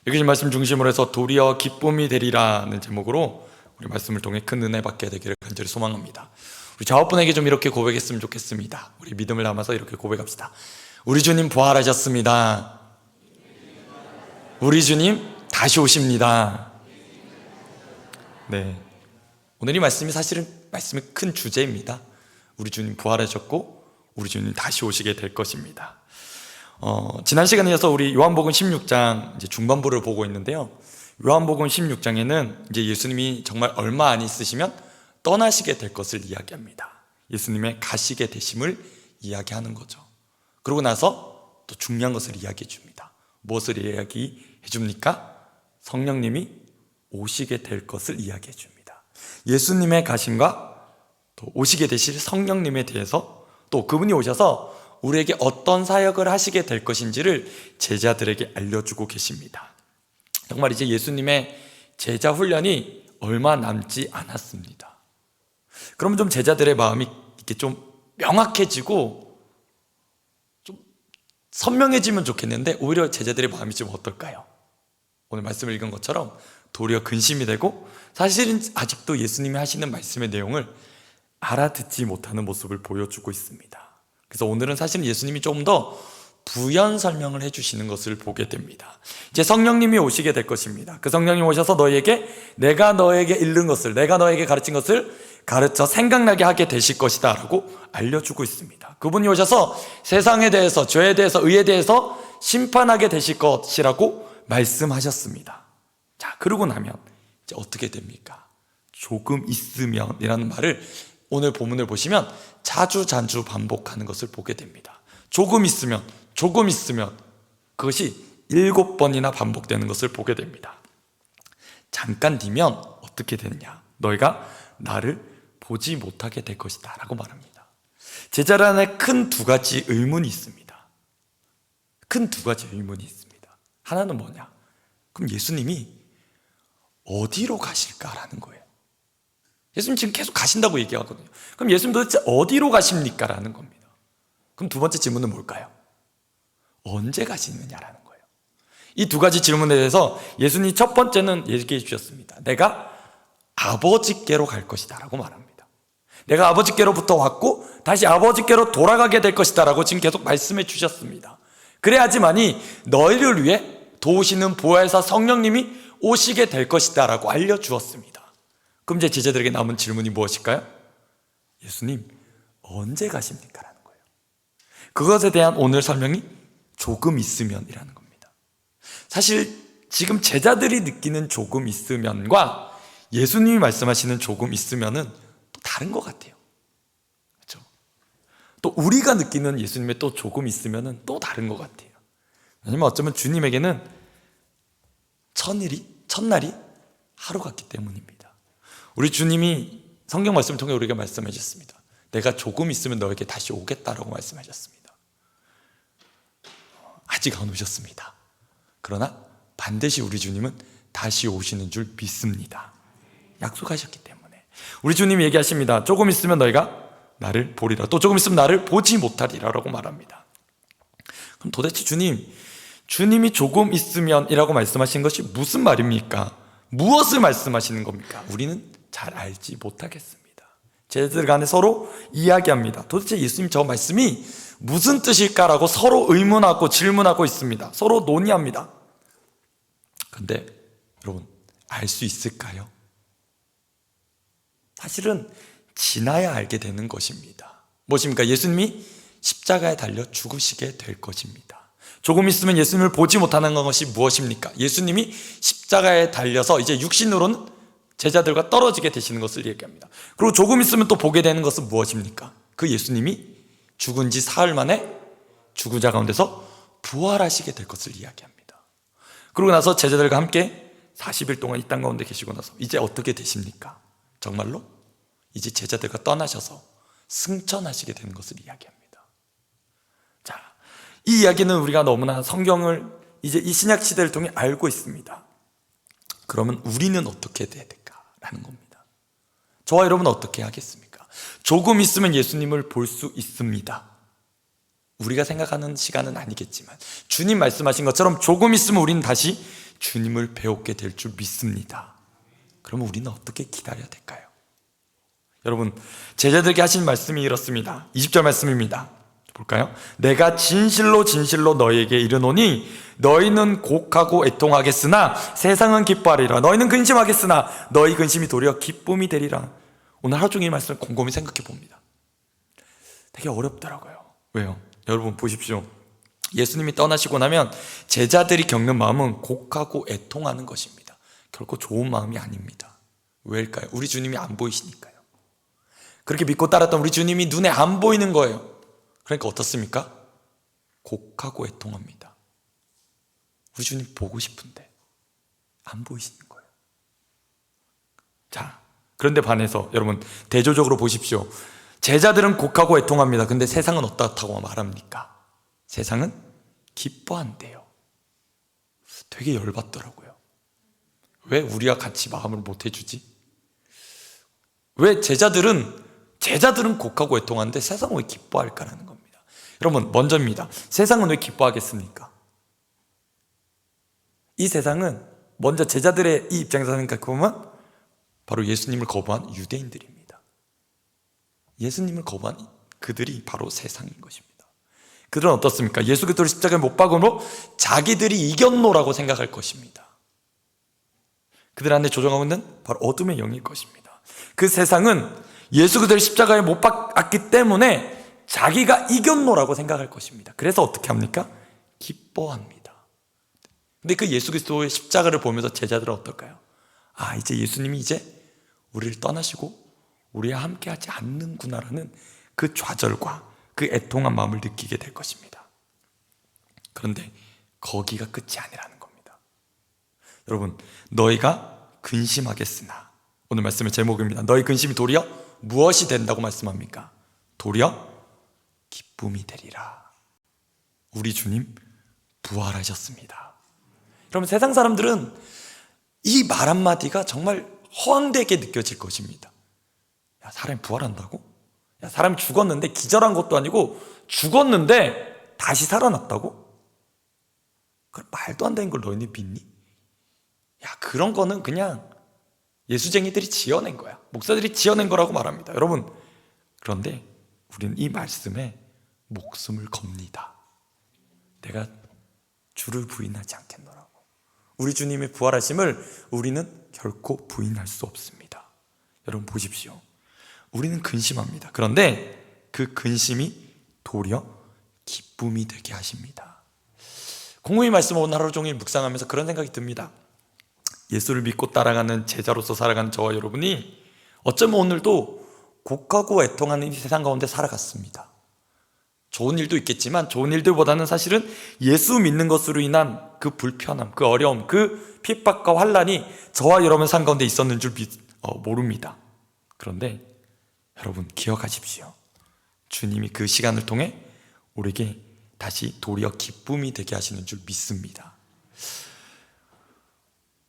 읽으신 말씀 중심으로 해서 도리어 기쁨이 되리라는 제목으로 우리 말씀을 통해 큰 은혜 받게 되기를 간절히 소망합니다. 우리 좌우분에게 좀 이렇게 고백했으면 좋겠습니다. 우리 믿음을 담아서 이렇게 고백합시다. 우리 주님 부활하셨습니다. 우리 주님 다시 오십니다. 네, 오늘 이 말씀이 사실은 말씀의 큰 주제입니다. 우리 주님 부활하셨고 우리 주님 다시 오시게 될 것입니다. 지난 시간에 이어서 우리 요한복음 16장 이제 중반부를 보고 있는데요. 요한복음 16장에는 이제 예수님이 정말 얼마 안 있으시면 떠나시게 될 것을 이야기합니다. 예수님의 가시게 되심을 이야기하는 거죠. 그러고 나서 또 중요한 것을 이야기해 줍니다. 무엇을 이야기해 줍니까? 성령님이 오시게 될 것을 이야기해 줍니다. 예수님의 가심과 또 오시게 되실 성령님에 대해서, 또 그분이 오셔서 우리에게 어떤 사역을 하시게 될 것인지를 제자들에게 알려주고 계십니다. 정말 이제 예수님의 제자 훈련이 얼마 남지 않았습니다. 그러면 좀 제자들의 마음이 이렇게 좀 명확해지고 좀 선명해지면 좋겠는데, 오히려 제자들의 마음이 좀 어떨까요? 오늘 말씀을 읽은 것처럼 도리어 근심이 되고, 사실은 아직도 예수님이 하시는 말씀의 내용을 알아듣지 못하는 모습을 보여주고 있습니다. 그래서 오늘은 사실 예수님이 조금 더 부연 설명을 해주시는 것을 보게 됩니다. 이제 성령님이 오시게 될 것입니다. 그 성령님 오셔서 너희에게, 내가 너에게 읽는 것을, 내가 너에게 가르친 것을 가르쳐 생각나게 하게 되실 것이다 라고 알려주고 있습니다. 그분이 오셔서 세상에 대해서, 죄에 대해서, 의에 대해서 심판하게 되실 것이라고 말씀하셨습니다. 자, 그러고 나면 이제 어떻게 됩니까? 조금 있으면 이라는 말을 오늘 본문을 보시면 자주 반복하는 것을 보게 됩니다. 조금 있으면 그것이 7번이나 반복되는 것을 보게 됩니다. 잠깐 뒤면 어떻게 되느냐? 너희가 나를 보지 못하게 될 것이다 라고 말합니다. 제자들 안에 큰 두 가지 의문이 있습니다. 큰 두 가지 의문이 있습니다. 하나는 뭐냐? 그럼 예수님이 어디로 가실까라는 거예요. 예수님 지금 계속 가신다고 얘기하거든요. 그럼 예수님 도대체 어디로 가십니까? 라는 겁니다. 그럼 두 번째 질문은 뭘까요? 언제 가시느냐라는 거예요. 이 두 가지 질문에 대해서 예수님이 첫 번째는 얘기해 주셨습니다. 내가 아버지께로 갈 것이다 라고 말합니다. 내가 아버지께로부터 왔고 다시 아버지께로 돌아가게 될 것이다 라고 지금 계속 말씀해 주셨습니다. 그래야지만이 너희를 위해 도우시는 보혜사 성령님이 오시게 될 것이다 라고 알려주었습니다. 그럼 이제 제자들에게 남은 질문이 무엇일까요? 예수님 언제 가십니까? 라는 거예요. 그것에 대한 오늘 설명이 조금 있으면 이라는 겁니다. 사실 지금 제자들이 느끼는 조금 있으면과 예수님이 말씀하시는 조금 있으면은 또 다른 것 같아요. 그렇죠? 또 우리가 느끼는 예수님의 또 조금 있으면은 또 다른 것 같아요. 왜냐면 어쩌면 주님에게는 첫날이 하루 같기 때문입니다. 우리 주님이 성경 말씀을 통해 우리에게 말씀해 주셨습니다. 내가 조금 있으면 너에게 다시 오겠다라고 말씀하셨습니다. 아직 안 오셨습니다. 그러나 반드시 우리 주님은 다시 오시는 줄 믿습니다. 약속하셨기 때문에. 우리 주님이 얘기하십니다. 조금 있으면 너희가 나를 보리라, 또 조금 있으면 나를 보지 못하리라 라고 말합니다. 그럼 도대체 주님이 조금 있으면 이라고 말씀하신 것이 무슨 말입니까? 무엇을 말씀하시는 겁니까? 우리는 잘 알지 못하겠습니다. 제자들 간에 서로 이야기합니다. 도대체 예수님 저 말씀이 무슨 뜻일까라고 서로 의문하고 질문하고 있습니다. 서로 논의합니다. 근데 여러분 알 수 있을까요? 사실은 지나야 알게 되는 것입니다. 무엇입니까? 예수님이 십자가에 달려 죽으시게 될 것입니다. 조금 있으면 예수님을 보지 못하는 것이 무엇입니까? 예수님이 십자가에 달려서 이제 육신으로는 제자들과 떨어지게 되시는 것을 얘기합니다. 그리고 조금 있으면 또 보게 되는 것은 무엇입니까? 그 예수님이 죽은 지 사흘 만에 죽은 자 가운데서 부활하시게 될 것을 이야기합니다. 그러고 나서 제자들과 함께 40일 동안 이 땅 가운데 계시고 나서 이제 어떻게 되십니까? 정말로 이제 제자들과 떠나셔서 승천하시게 되는 것을 이야기합니다. 자, 이 이야기는 우리가 너무나 성경을 이제 이 신약 시대를 통해 알고 있습니다. 그러면 우리는 어떻게 해야 될까라는 겁니다. 저와 여러분은 어떻게 하겠습니까? 조금 있으면 예수님을 볼 수 있습니다. 우리가 생각하는 시간은 아니겠지만 주님 말씀하신 것처럼 조금 있으면 우리는 다시 주님을 배우게 될 줄 믿습니다. 그러면 우리는 어떻게 기다려야 될까요? 여러분, 제자들에게 하신 말씀이 이렇습니다. 20절 말씀입니다. 볼까요? 내가 진실로 진실로 너희에게 이르노니 너희는 곡하고 애통하겠으나 세상은 기뻐하리라. 너희는 근심하겠으나 너희 근심이 도리어 기쁨이 되리라. 오늘 하루 종일 말씀을 곰곰이 생각해 봅니다. 되게 어렵더라고요. 왜요? 여러분 보십시오. 예수님이 떠나시고 나면 제자들이 겪는 마음은 곡하고 애통하는 것입니다. 결코 좋은 마음이 아닙니다. 왜일까요? 우리 주님이 안 보이시니까요. 그렇게 믿고 따랐던 우리 주님이 눈에 안 보이는 거예요. 그러니까 어떻습니까? 곡하고 애통합니다. 우리 주님 보고 싶은데 안 보이시는 거예요. 자, 그런데 반해서 여러분 대조적으로 보십시오. 제자들은 곡하고 애통합니다. 근데 세상은 어떻다고 말합니까? 세상은 기뻐한대요. 되게 열받더라고요. 왜 우리와 같이 마음을 못 해주지? 왜 제자들은 곡하고 애통하는데 세상은 왜 기뻐할까라는 겁니다. 여러분, 먼저입니다. 세상은 왜 기뻐하겠습니까? 이 세상은 먼저 제자들의 이 입장에서 생각해보면 바로 예수님을 거부한 유대인들입니다. 예수님을 거부한 그들이 바로 세상인 것입니다. 그들은 어떻습니까? 예수 그리스도를 십자가에 못 박음으로 자기들이 이겼노라고 생각할 것입니다. 그들 안에 조종하고 있는 바로 어둠의 영일 것입니다. 그 세상은 예수 그리스도를 십자가에 못 박았기 때문에 자기가 이겼노라고 생각할 것입니다. 그래서 어떻게 합니까? 기뻐합니다. 근데 그 예수 그리스도의 십자가를 보면서 제자들은 어떨까요? 아, 이제 예수님이 이제 우리를 떠나시고 우리와 함께하지 않는구나라는 그 좌절과 그 애통한 마음을 느끼게 될 것입니다. 그런데 거기가 끝이 아니라는 겁니다. 여러분, 너희가 근심하겠으나, 오늘 말씀의 제목입니다. 너희 근심이 도리어 무엇이 된다고 말씀합니까? 도리어 기쁨이 되리라. 우리 주님 부활하셨습니다. 여러분, 세상 사람들은 이 말 한마디가 정말 허황되게 느껴질 것입니다. 야, 사람이 부활한다고? 야, 사람이 죽었는데 기절한 것도 아니고 죽었는데 다시 살아났다고? 그럼 말도 안 되는 걸 너희는 믿니? 야, 그런 거는 그냥 예수쟁이들이 지어낸 거야. 목사들이 지어낸 거라고 말합니다. 여러분, 그런데 우리는 이 말씀에 목숨을 겁니다. 내가 주를 부인하지 않겠노라고. 우리 주님의 부활하심을 우리는 결코 부인할 수 없습니다. 여러분 보십시오. 우리는 근심합니다. 그런데 그 근심이 도리어 기쁨이 되게 하십니다. 공의의 말씀을 오늘 하루 종일 묵상하면서 그런 생각이 듭니다. 예수를 믿고 따라가는 제자로서 살아가는 저와 여러분이 어쩌면 오늘도 곡하고 애통하는 이 세상 가운데 살아갔습니다. 좋은 일도 있겠지만 좋은 일들보다는 사실은 예수 믿는 것으로 인한 그 불편함, 그 어려움, 그 핍박과 환난이 저와 여러분 삶 가운데 있었는 줄 모릅니다. 그런데 여러분 기억하십시오. 주님이 그 시간을 통해 우리에게 다시 도리어 기쁨이 되게 하시는 줄 믿습니다.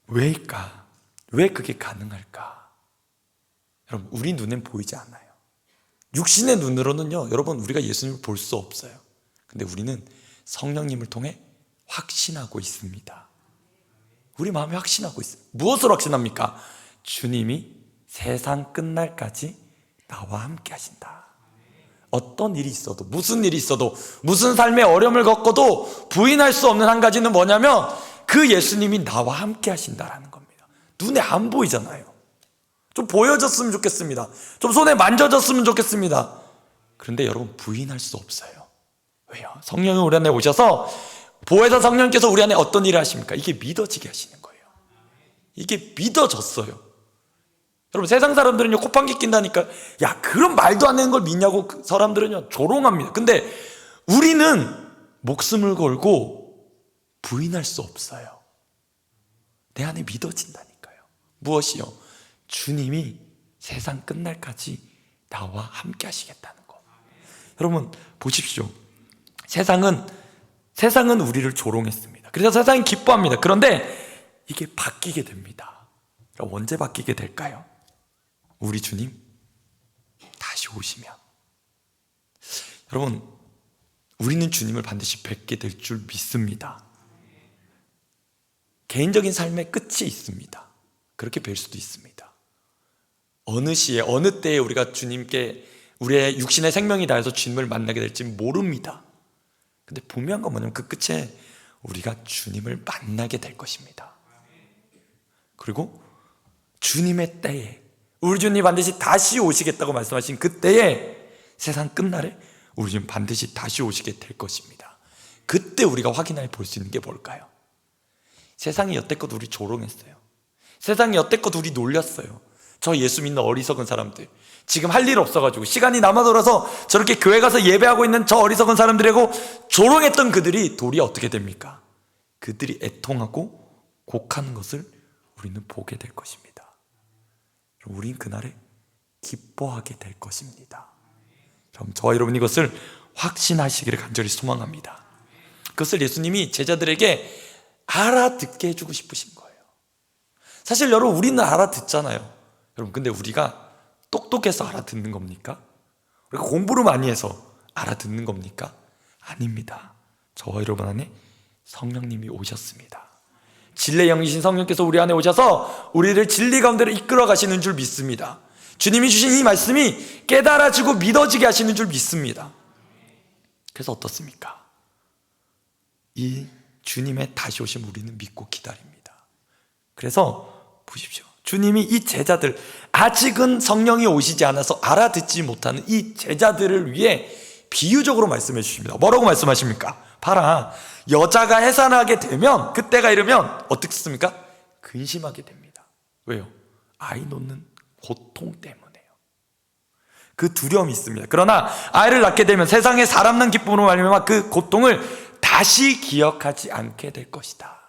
왜일까? 왜 그게 가능할까? 여러분, 우리 눈엔 보이지 않아요. 육신의 눈으로는요, 여러분, 우리가 예수님을 볼 수 없어요. 근데 우리는 성령님을 통해 확신하고 있습니다. 우리 마음에 확신하고 있어요. 무엇을 확신합니까? 주님이 세상 끝날까지 나와 함께 하신다. 어떤 일이 있어도, 무슨 일이 있어도, 무슨 삶의 어려움을 겪어도 부인할 수 없는 한 가지는 뭐냐면 그 예수님이 나와 함께 하신다라는 겁니다. 눈에 안 보이잖아요. 좀 보여졌으면 좋겠습니다. 좀 손에 만져졌으면 좋겠습니다. 그런데 여러분 부인할 수 없어요. 왜요? 성령이 우리 안에 오셔서 보혜사 성령께서 우리 안에 어떤 일을 하십니까? 이게 믿어지게 하시는 거예요. 이게 믿어졌어요. 여러분, 세상 사람들은요, 콧방귀 낀다니까, 야, 그런 말도 안 되는 걸 믿냐고 그 사람들은요, 조롱합니다. 근데 우리는 목숨을 걸고 부인할 수 없어요. 내 안에 믿어진다니까요. 무엇이요? 주님이 세상 끝날까지 나와 함께 하시겠다는 거. 여러분, 보십시오. 세상은 우리를 조롱했습니다. 그래서 세상이 기뻐합니다. 그런데 이게 바뀌게 됩니다. 그럼 언제 바뀌게 될까요? 우리 주님 다시 오시면. 여러분, 우리는 주님을 반드시 뵙게 될 줄 믿습니다. 개인적인 삶의 끝이 있습니다. 그렇게 뵐 수도 있습니다. 어느 시에 어느 때에 우리가 주님께 우리의 육신의 생명이 다해서 주님을 만나게 될지 모릅니다. 근데 분명한 건 뭐냐면 그 끝에 우리가 주님을 만나게 될 것입니다. 그리고 주님의 때에 우리 주님 반드시 다시 오시겠다고 말씀하신 그 때에 세상 끝날에 우리 주님 반드시 다시 오시게 될 것입니다. 그때 우리가 확인해 볼 수 있는 게 뭘까요? 세상이 여태껏 우리 조롱했어요. 세상이 여태껏 우리 놀렸어요. 저 예수 믿는 어리석은 사람들, 지금 할 일 없어가지고 시간이 남아 돌아서 저렇게 교회 가서 예배하고 있는 저 어리석은 사람들이고 조롱했던 그들이 도리어 어떻게 됩니까? 그들이 애통하고 곡하는 것을 우리는 보게 될 것입니다. 우린 그날에 기뻐하게 될 것입니다. 저와 여러분 이것을 확신하시기를 간절히 소망합니다. 그것을 예수님이 제자들에게 알아듣게 해주고 싶으신 거예요. 사실 여러분 우리는 알아듣잖아요. 여러분 근데 우리가 똑똑해서 알아듣는 겁니까? 우리가 공부를 많이 해서 알아듣는 겁니까? 아닙니다. 저와 여러분 안에 성령님이 오셨습니다. 진리의 영이신 성령께서 우리 안에 오셔서 우리를 진리 가운데로 이끌어 가시는 줄 믿습니다. 주님이 주신 이 말씀이 깨달아지고 믿어지게 하시는 줄 믿습니다. 그래서 어떻습니까? 이 주님의 다시 오심 우리는 믿고 기다립니다. 그래서 보십시오. 주님이 이 제자들, 아직은 성령이 오시지 않아서 알아듣지 못하는 이 제자들을 위해 비유적으로 말씀해 주십니다. 뭐라고 말씀하십니까? 봐라, 여자가 해산하게 되면, 그때가 이르면 어떻습니까? 근심하게 됩니다. 왜요? 아이 놓는 고통 때문에요. 그 두려움이 있습니다. 그러나 아이를 낳게 되면 세상에 사람 난 기쁨으로 말미암아 그 고통을 다시 기억하지 않게 될 것이다.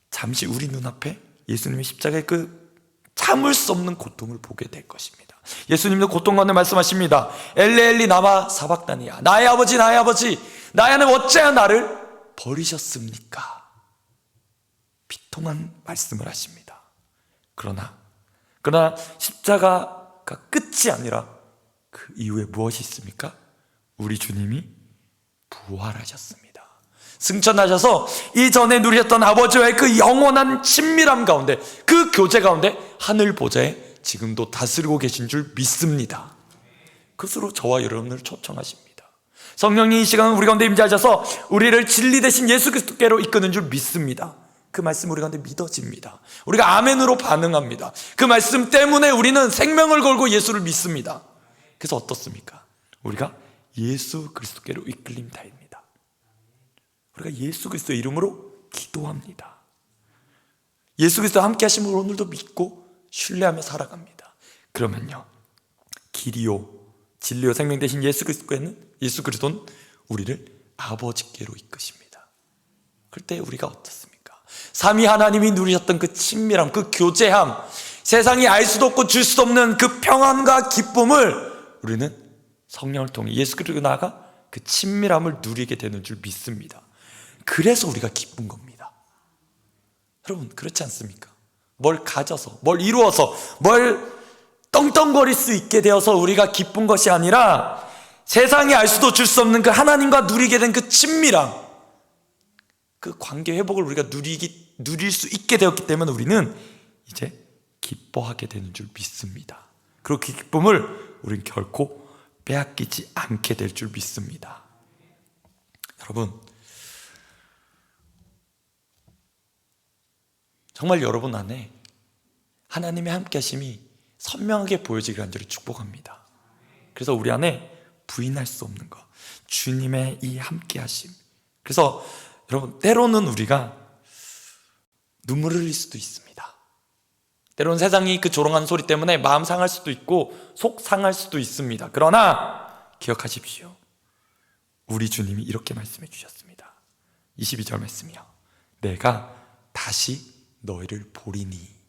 잠시 우리 눈앞에 예수님의 십자가의 그 참을 수 없는 고통을 보게 될 것입니다. 예수님도 고통 가운데 말씀하십니다. 엘리 엘리 나마 사박다니야, 나의 아버지 나의 아버지 나의 하나님 어찌하여 나를 버리셨습니까? 비통한 말씀을 하십니다. 그러나 십자가가 끝이 아니라 그 이후에 무엇이 있습니까? 우리 주님이 부활하셨습니다. 승천하셔서 이전에 누리셨던 아버지와의 그 영원한 친밀함 가운데, 그 교제 가운데 하늘 보좌에 지금도 다스리고 계신 줄 믿습니다. 그것으로 저와 여러분을 초청하십니다. 성령이 이 시간 우리 가운데 임재하셔서 우리를 진리 대신 예수 그리스도께로 이끄는 줄 믿습니다. 그 말씀 우리 가운데 믿어집니다. 우리가 아멘으로 반응합니다. 그 말씀 때문에 우리는 생명을 걸고 예수를 믿습니다. 그래서 어떻습니까? 우리가 예수 그리스도께로 이끌림타입니다. 우리가 예수 그리스도의 이름으로 기도합니다. 예수 그리스도와 함께 하심을 오늘도 믿고 신뢰하며 살아갑니다. 그러면요, 길이요 진리요 생명 되신 예수 그리스도는 우리를 아버지께로 이끄십니다. 그때 우리가 어떻습니까? 삼위 하나님이 누리셨던 그 친밀함, 그 교제함, 세상이 알 수도 없고 줄 수도 없는 그 평안과 기쁨을 우리는 성령을 통해 예수 그리스도 나아가 그 친밀함을 누리게 되는 줄 믿습니다. 그래서 우리가 기쁜 겁니다. 여러분 그렇지 않습니까? 뭘 가져서, 뭘 이루어서, 뭘 떵떵거릴 수 있게 되어서 우리가 기쁜 것이 아니라 세상이 알 수도 줄 수 없는 그 하나님과 누리게 된 그 친밀함, 그 관계 회복을 우리가 누릴 수 있게 되었기 때문에 우리는 이제 기뻐하게 되는 줄 믿습니다. 그리고 그 기쁨을 우리는 결코 빼앗기지 않게 될 줄 믿습니다. 여러분, 정말 여러분 안에 하나님의 함께하심이 선명하게 보여지기를 간절히 축복합니다. 그래서 우리 안에 부인할 수 없는 것, 주님의 이 함께하심. 그래서 여러분 때로는 우리가 눈물을 흘릴 수도 있습니다. 때로는 세상이 그 조롱하는 소리 때문에 마음 상할 수도 있고 속 상할 수도 있습니다. 그러나 기억하십시오. 우리 주님이 이렇게 말씀해 주셨습니다. 22절 말씀이요, 내가 다시 너희를 보리니.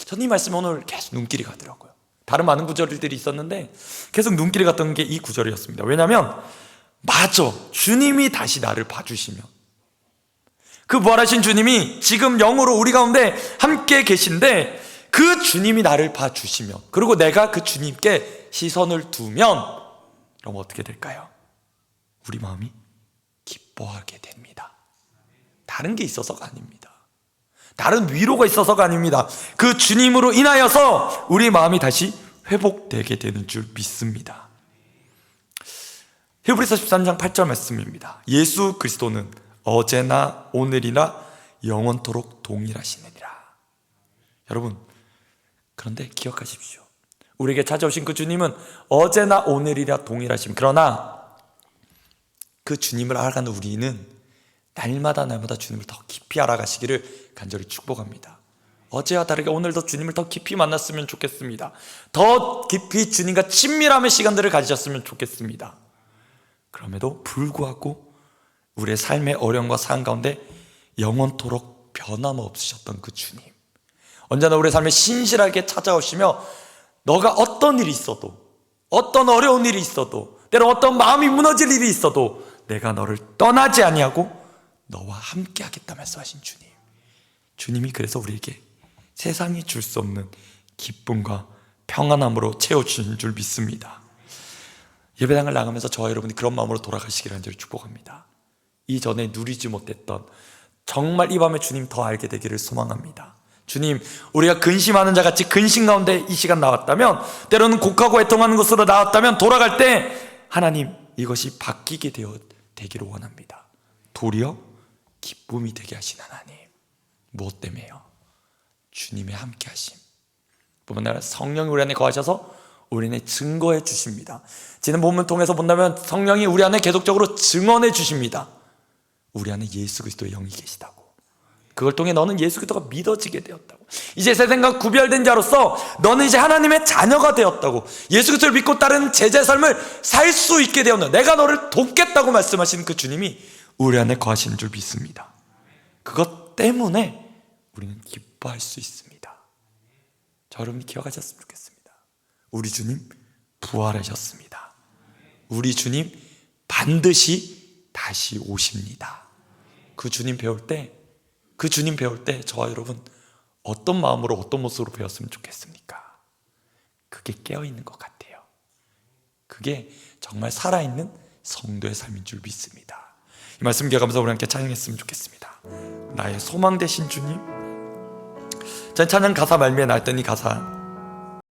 저는 이 말씀에 오늘 계속 눈길이 가더라고요. 다른 많은 구절들이 있었는데 계속 눈길이 갔던 게 이 구절이었습니다. 왜냐하면 맞아, 주님이 다시 나를 봐주시면, 그 부활하신 주님이 지금 영으로 우리 가운데 함께 계신데 그 주님이 나를 봐주시면, 그리고 내가 그 주님께 시선을 두면 그럼 어떻게 될까요? 우리 마음이 기뻐하게 됩니다. 다른 게 있어서가 아닙니다. 다른 위로가 있어서가 아닙니다. 그 주님으로 인하여서 우리 마음이 다시 회복되게 되는 줄 믿습니다. 히브리서 13장 8절 말씀입니다. 예수 그리스도는 어제나 오늘이나 영원토록 동일하시느니라. 여러분, 그런데 기억하십시오. 우리에게 찾아오신 그 주님은 어제나 오늘이라 동일하심. 그러나 그 주님을 알아가는 우리는 날마다 주님을 더 깊이 알아가시기를 간절히 축복합니다. 어제와 다르게 오늘도 주님을 더 깊이 만났으면 좋겠습니다. 더 깊이 주님과 친밀함의 시간들을 가지셨으면 좋겠습니다. 그럼에도 불구하고 우리의 삶의 어려움과 삶 가운데 영원토록 변함없으셨던 그 주님, 언제나 우리의 삶에 신실하게 찾아오시며 너가 어떤 일이 있어도, 어떤 어려운 일이 있어도, 때로 어떤 마음이 무너질 일이 있어도 내가 너를 떠나지 아니하고 너와 함께 하겠다 말씀하신 주님. 주님이 그래서 우리에게 세상이 줄 수 없는 기쁨과 평안함으로 채워주신 줄 믿습니다. 예배당을 나가면서 저와 여러분이 그런 마음으로 돌아가시기를 간절히 축복합니다. 이전에 누리지 못했던, 정말 이 밤에 주님 더 알게 되기를 소망합니다. 주님, 우리가 근심하는 자같이 근심 가운데 이 시간 나왔다면, 때로는 곡하고 애통하는 것으로 나왔다면 돌아갈 때 하나님, 이것이 바뀌게 되기를 원합니다. 도리어 기쁨이 되게 하신 하나님. 무엇 때문에요? 주님의 함께 하심. 뿐만 아니라 성령이 우리 안에 거하셔서 우리 안에 증거해 주십니다. 지난 본문 통해서 본다면 성령이 우리 안에 계속적으로 증언해 주십니다. 우리 안에 예수 그리스도의 영이 계시다고. 그걸 통해 너는 예수 그리스도가 믿어지게 되었다고. 이제 세상과 구별된 자로서 너는 이제 하나님의 자녀가 되었다고. 예수 그리스도를 믿고 따르는 제자의 삶을 살 수 있게 되었는, 내가 너를 돕겠다고 말씀하시는 그 주님이 우리 안에 거하시는 줄 믿습니다. 그것 때문에 우리는 기뻐할 수 있습니다. 저 여러분이 기억하셨으면 좋겠습니다. 우리 주님 부활하셨습니다. 우리 주님 반드시 다시 오십니다. 그 주님 배울 때 저와 여러분 어떤 마음으로, 어떤 모습으로 배웠으면 좋겠습니까? 그게 깨어있는 것 같아요. 그게 정말 살아있는 성도의 삶인 줄 믿습니다. 이 말씀 기억하면서 우리 함께 찬양했으면 좋겠습니다. 나의 소망 되신 주님. 전 찬양 가사 말미에 나왔던 이 가사,